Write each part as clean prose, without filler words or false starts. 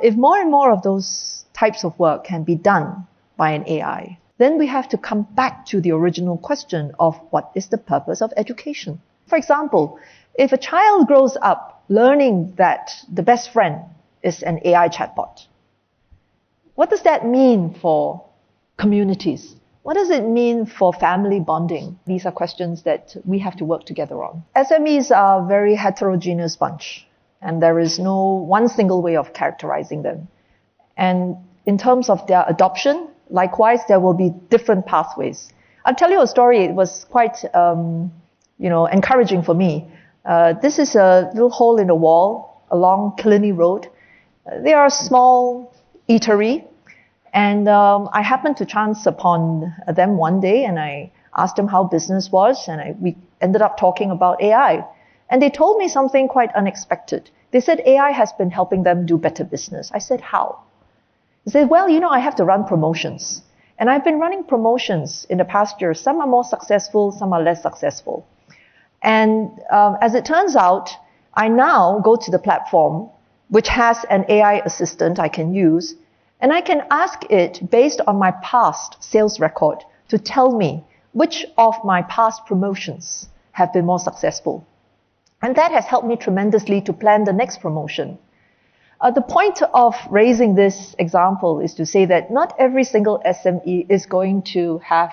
If more and more of those types of work can be done by an AI, then we have to come back to the original question of what is the purpose of education. For example, if a child grows up learning that the best friend is an AI chatbot, what does that mean for communities? What does it mean for family bonding? These are questions that we have to work together on. SMEs are a very heterogeneous bunch, and there is no one single way of characterizing them. And in terms of their adoption, likewise, there will be different pathways. I'll tell you a story. It was quite encouraging for me. This is a little hole in the wall along Killiney Road. They are a small eatery. And I happened to chance upon them one day, and I asked them how business was, and we ended up talking about AI. And they told me something quite unexpected. They said AI has been helping them do better business. I said, how? They said, well, I have to run promotions. And I've been running promotions in the past year. Some are more successful, some are less successful. And as it turns out, I now go to the platform, which has an AI assistant I can use, and I can ask it, based on my past sales record, to tell me which of my past promotions have been more successful. And that has helped me tremendously to plan the next promotion. The point of raising this example is to say that not every single SME is going to have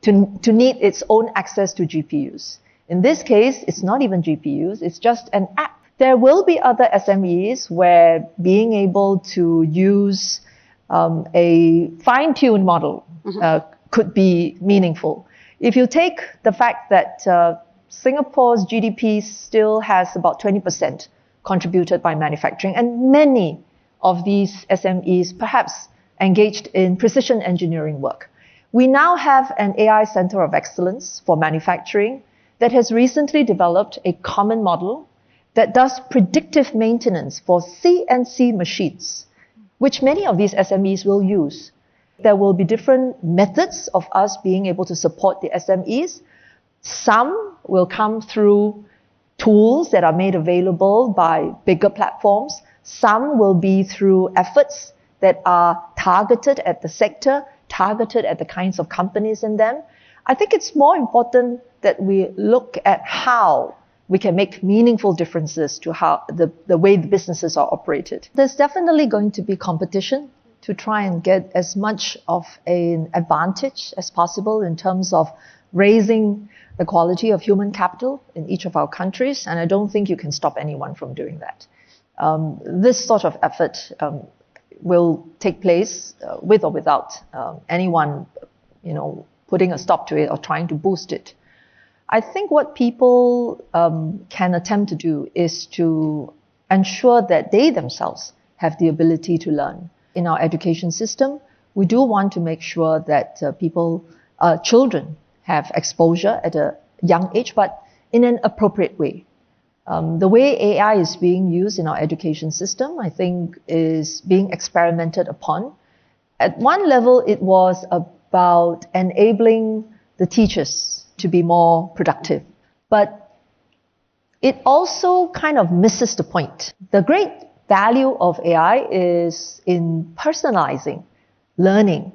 to need its own access to GPUs. In this case, it's not even GPUs, it's just an app. There will be other SMEs where being able to use a fine-tuned model could be meaningful. If you take the fact that Singapore's GDP still has about 20% contributed by manufacturing, and many of these SMEs perhaps engaged in precision engineering work. We now have an AI Center of Excellence for manufacturing that has recently developed a common model that does predictive maintenance for CNC machines, which many of these SMEs will use. There will be different methods of us being able to support the SMEs. Some will come through tools that are made available by bigger platforms. Some will be through efforts that are targeted at the sector, targeted at the kinds of companies in them. I think it's more important that we look at how we can make meaningful differences to how the way the businesses are operated. There's definitely going to be competition to try and get as much of an advantage as possible in terms of raising the quality of human capital in each of our countries, and I don't think you can stop anyone from doing that. This sort of effort will take place with or without anyone, putting a stop to it or trying to boost it. I think what people can attempt to do is to ensure that they themselves have the ability to learn. In our education system, we do want to make sure that children have exposure at a young age, but in an appropriate way. The way AI is being used in our education system, I think, is being experimented upon. At one level, it was about enabling the teachers to be more productive. But it also kind of misses the point. The great value of AI is in personalizing learning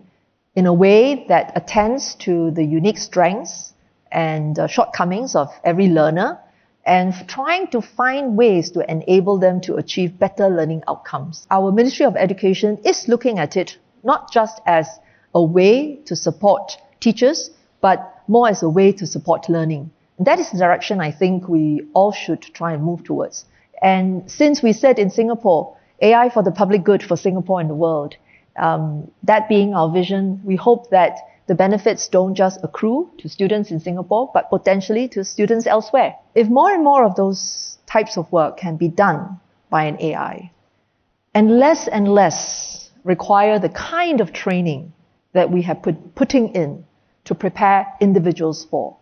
in a way that attends to the unique strengths and shortcomings of every learner, and trying to find ways to enable them to achieve better learning outcomes. Our Ministry of Education is looking at it not just as a way to support teachers, but more as a way to support learning. And that is the direction I think we all should try and move towards. And since we said in Singapore, AI for the public good for Singapore and the world, that being our vision, we hope that the benefits don't just accrue to students in Singapore, but potentially to students elsewhere. If more and more of those types of work can be done by an AI, and less require the kind of training that we have putting in to prepare individuals for,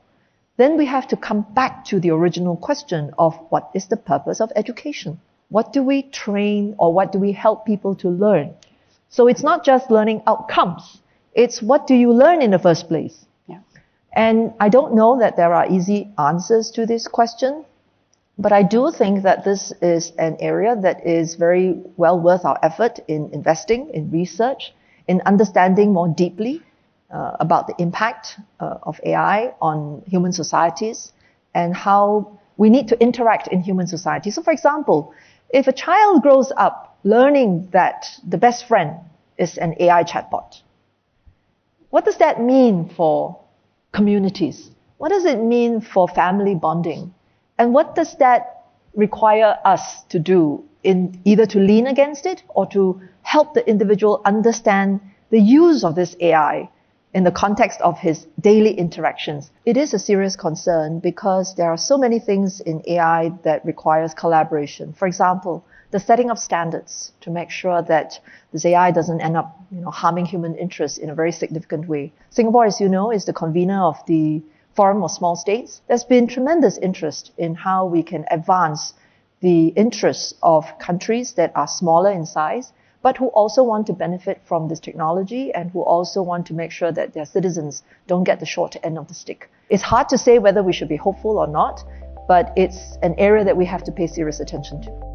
then we have to come back to the original question of what is the purpose of education? What do we train or what do we help people to learn? So it's not just learning outcomes. It's what do you learn in the first place? Yeah. And I don't know that there are easy answers to this question. But I do think that this is an area that is very well worth our effort in investing in research, in understanding more deeply about the impact of AI on human societies and how we need to interact in human society. So for example, if a child grows up learning that the best friend is an AI chatbot, what does that mean for communities? What does it mean for family bonding? And what does that require us to do in either to lean against it or to help the individual understand the use of this AI in the context of his daily interactions? It is a serious concern because there are so many things in AI that requires collaboration. For example, the setting of standards to make sure that this AI doesn't end up, harming human interests in a very significant way. Singapore, as you know, is the convener of the Forum of Small States. There's been tremendous interest in how we can advance the interests of countries that are smaller in size, but who also want to benefit from this technology and who also want to make sure that their citizens don't get the short end of the stick. It's hard to say whether we should be hopeful or not, but it's an area that we have to pay serious attention to.